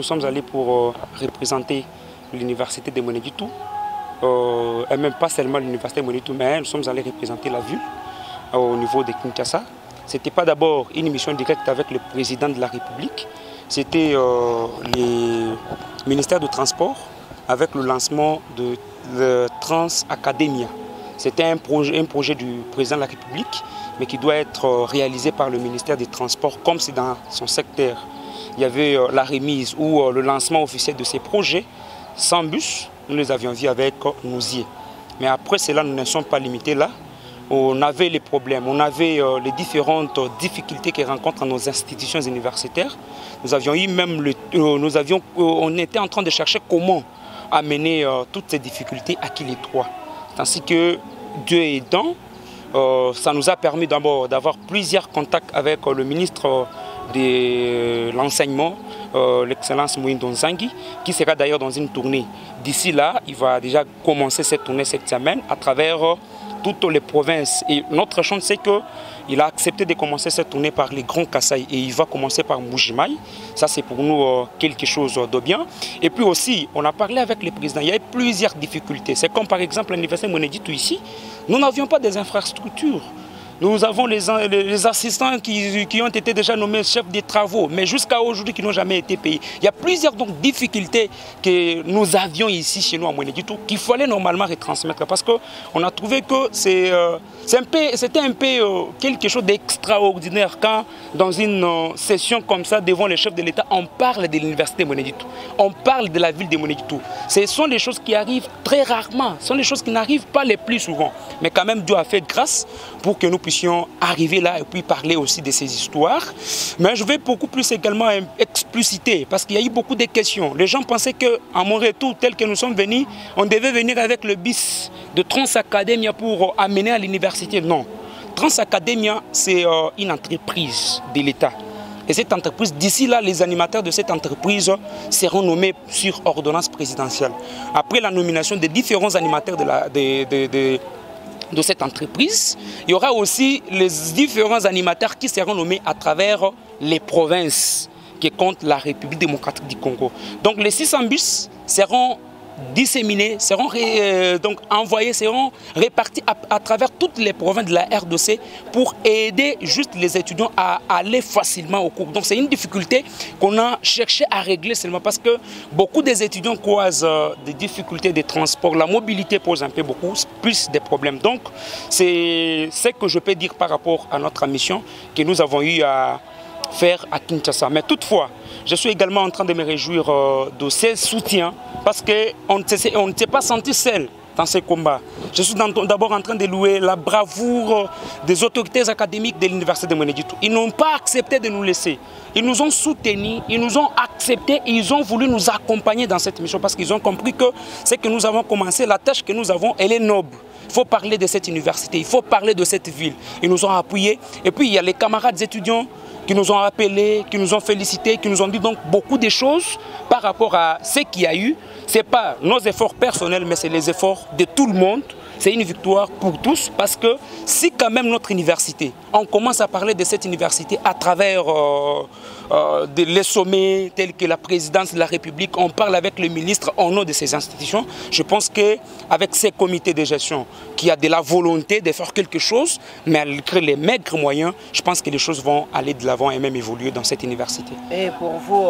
sommes allés pour représenter l'université de Mweneditu, et même pas seulement l'université de Mweneditu, mais nous sommes allés représenter la ville au niveau de Kinshasa. Ce n'était pas d'abord une mission directe avec le président de la République, c'était le ministère du Transport avec le lancement de Trans Academia. C'était un projet du président de la République, mais qui doit être réalisé par le ministère des Transports, comme c'est dans son secteur. Il y avait la remise ou le lancement officiel de ces projets sans bus. Nous les avions vus avec Nousier. Mais après cela, nous ne sommes pas limités là. On avait les problèmes, on avait les différentes difficultés que rencontrent nos institutions universitaires. Nous avions eu même on était en train de chercher comment amener toutes ces difficultés à Kilé-3. Ainsi que Dieu aidant, ça nous a permis d'abord d'avoir plusieurs contacts avec le ministre de l'enseignement, l'excellence Moïndo Nzangi, qui sera d'ailleurs dans une tournée. D'ici là, il va déjà commencer cette tournée cette semaine à travers toutes les provinces. Et notre chance, c'est qu'il a accepté de commencer cette tournée par les grands Kasaï et il va commencer par Mbujimaï. Ça, c'est pour nous quelque chose de bien. Et puis aussi, on a parlé avec les présidents. Il y a eu plusieurs difficultés. C'est comme par exemple l'université Mweneditu ici. Nous n'avions pas des infrastructures. Nous avons les assistants qui ont été déjà nommés chefs des travaux, mais jusqu'à aujourd'hui qui n'ont jamais été payés. Il y a plusieurs difficultés que nous avions ici chez nous à Mweneditu qu'il fallait normalement retransmettre parce qu'on a trouvé que c'était un peu quelque chose d'extraordinaire quand dans une session comme ça devant les chefs de l'État, on parle de l'université de Mweneditu, on parle de la ville de Mweneditu. Ce sont des choses qui arrivent très rarement, ce sont des choses qui n'arrivent pas les plus souvent. Mais quand même Dieu a fait grâce pour que nous puissions arriver là et puis parler aussi de ces histoires. Mais je vais beaucoup plus également expliciter parce qu'il y a eu beaucoup de questions. Les gens pensaient qu'à mon retour tel que nous sommes venus, on devait venir avec le bis de Trans Academia pour amener à l'université. Non. Trans Academia, c'est une entreprise de l'État. Et cette entreprise, d'ici là, les animateurs de cette entreprise seront nommés sur ordonnance présidentielle. Après la nomination des différents animateurs de cette entreprise, il y aura aussi les différents animateurs qui seront nommés à travers les provinces qui comptent la République démocratique du Congo. Donc les 600 bus seront disséminés, seront envoyés, seront répartis à travers toutes les provinces de la RDC pour aider juste les étudiants à aller facilement au cours. Donc c'est une difficulté qu'on a cherché à régler seulement parce que beaucoup des étudiants causent des difficultés de transport. La mobilité pose un peu beaucoup plus de problèmes. Donc c'est ce que je peux dire par rapport à notre mission que nous avons eu à faire à Kinshasa. Mais toutefois, je suis également en train de me réjouir de ces soutiens parce qu'on ne s'est pas senti seul dans ces combats. Je suis d'abord en train de louer la bravoure des autorités académiques de l'université de Mweneditu. Ils n'ont pas accepté de nous laisser. Ils nous ont soutenus, ils nous ont acceptés et ils ont voulu nous accompagner dans cette mission parce qu'ils ont compris que ce que nous avons commencé, la tâche que nous avons, elle est noble. Il faut parler de cette université, il faut parler de cette ville. Ils nous ont appuyés. Et puis il y a les camarades étudiants qui nous ont appelés, qui nous ont félicités, qui nous ont dit donc beaucoup de choses par rapport à ce qu'il y a eu. Ce n'est pas nos efforts personnels, mais c'est les efforts de tout le monde. C'est une victoire pour tous parce que si quand même notre université, on commence à parler de cette université à travers les sommets tels que la présidence de la République, on parle avec le ministre au nom de ces institutions, je pense qu'avec ces comités de gestion, qu'il y a de la volonté de faire quelque chose, malgré les maigres moyens, je pense que les choses vont aller de l'avant et même évoluer dans cette université. Et pour vous,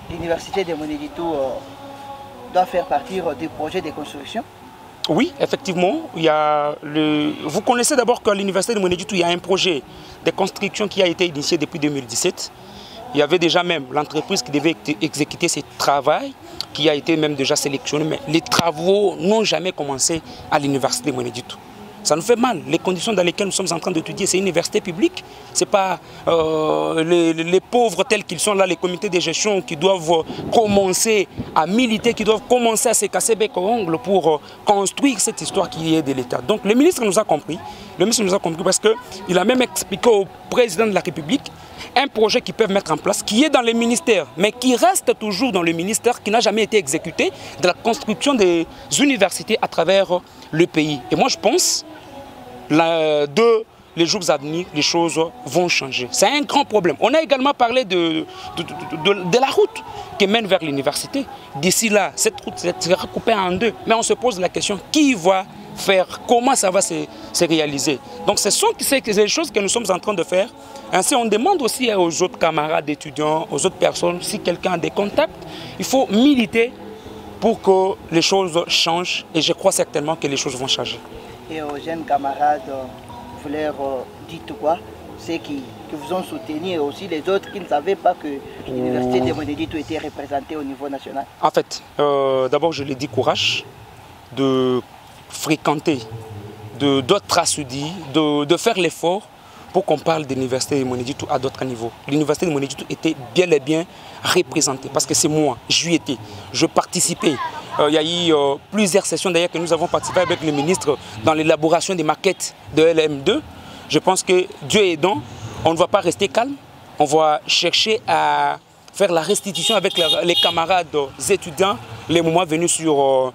l'université de Mweneditu doit faire partie du projet de construction? Oui, effectivement. Vous connaissez d'abord qu'à l'université de Mweneditu, il y a un projet de construction qui a été initié depuis 2017. Il y avait déjà même l'entreprise qui devait exécuter ce travail, qui a été même déjà sélectionné, mais les travaux n'ont jamais commencé à l'université de Mweneditu. Ça nous fait mal. Les conditions dans lesquelles nous sommes en train d'étudier, c'est une université publique. Ce n'est pas les pauvres tels qu'ils sont là, les comités de gestion qui doivent commencer à militer, qui doivent commencer à se casser bec aux ongles pour construire cette histoire qui est de l'État. Donc le ministre nous a compris. Le ministre nous a compris parce qu'il a même expliqué au président de la République un projet qu'ils peuvent mettre en place, qui est dans les ministères, mais qui reste toujours dans le ministère, qui n'a jamais été exécuté, de la construction des universités à travers le pays. Et moi je pense les jours à venir, les choses vont changer. C'est un grand problème. On a également parlé de la route qui mène vers l'université. D'ici là, cette route sera coupée en deux. Mais on se pose la question, qui va faire, comment ça va se réaliser? Donc ce sont les choses que nous sommes en train de faire. Ainsi, on demande aussi aux autres camarades étudiants, aux autres personnes, si quelqu'un a des contacts, il faut militer pour que les choses changent. Et je crois certainement que les choses vont changer. Et aux jeunes camarades, vous leur dites quoi? Ceux qui vous ont soutenu et aussi les autres qui ne savaient pas que l'université de Mweneditu était représentée au niveau national? En fait, d'abord je leur dis courage de fréquenter d'autres assoudis, de faire l'effort pour qu'on parle de l'université de Mweneditu à d'autres niveaux. L'université de Mweneditu était bien et bien représentée parce que c'est moi, j'y étais, je participais. Il y a eu plusieurs sessions d'ailleurs que nous avons participé avec le ministre dans l'élaboration des maquettes de LM2. Je pense que Dieu aidant, on ne va pas rester calme, on va chercher à faire la restitution avec les camarades étudiants, les moments venus sur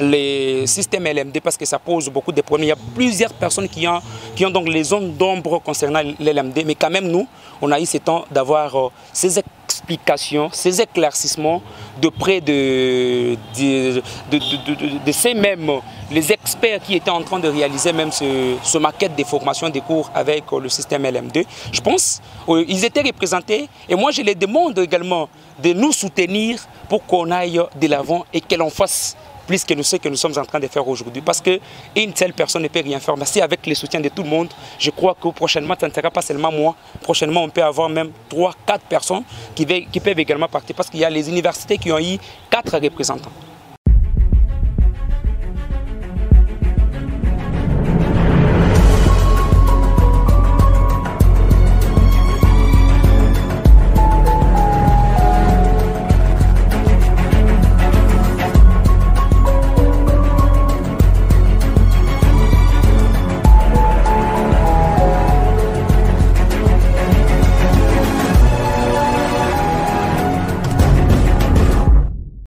les systèmes LMD parce que ça pose beaucoup de problèmes. Il y a plusieurs personnes qui ont donc les zones d'ombre concernant l'LMD, mais quand même nous, on a eu ce temps d'avoir ces explications, ces éclaircissements de près de ces mêmes, les experts qui étaient en train de réaliser même ce maquette de formation des cours avec le système LM2. Je pense qu'ils étaient représentés et moi je les demande également de nous soutenir pour qu'on aille de l'avant et que l'on fasse plus que ce que nous sommes en train de faire aujourd'hui. Parce qu'une seule personne ne peut rien faire. Mais si avec le soutien de tout le monde, je crois que prochainement, ça ne sera pas seulement moi. Prochainement, on peut avoir même 3-4 personnes qui peuvent également partir. Parce qu'il y a les universités qui ont eu 4 représentants.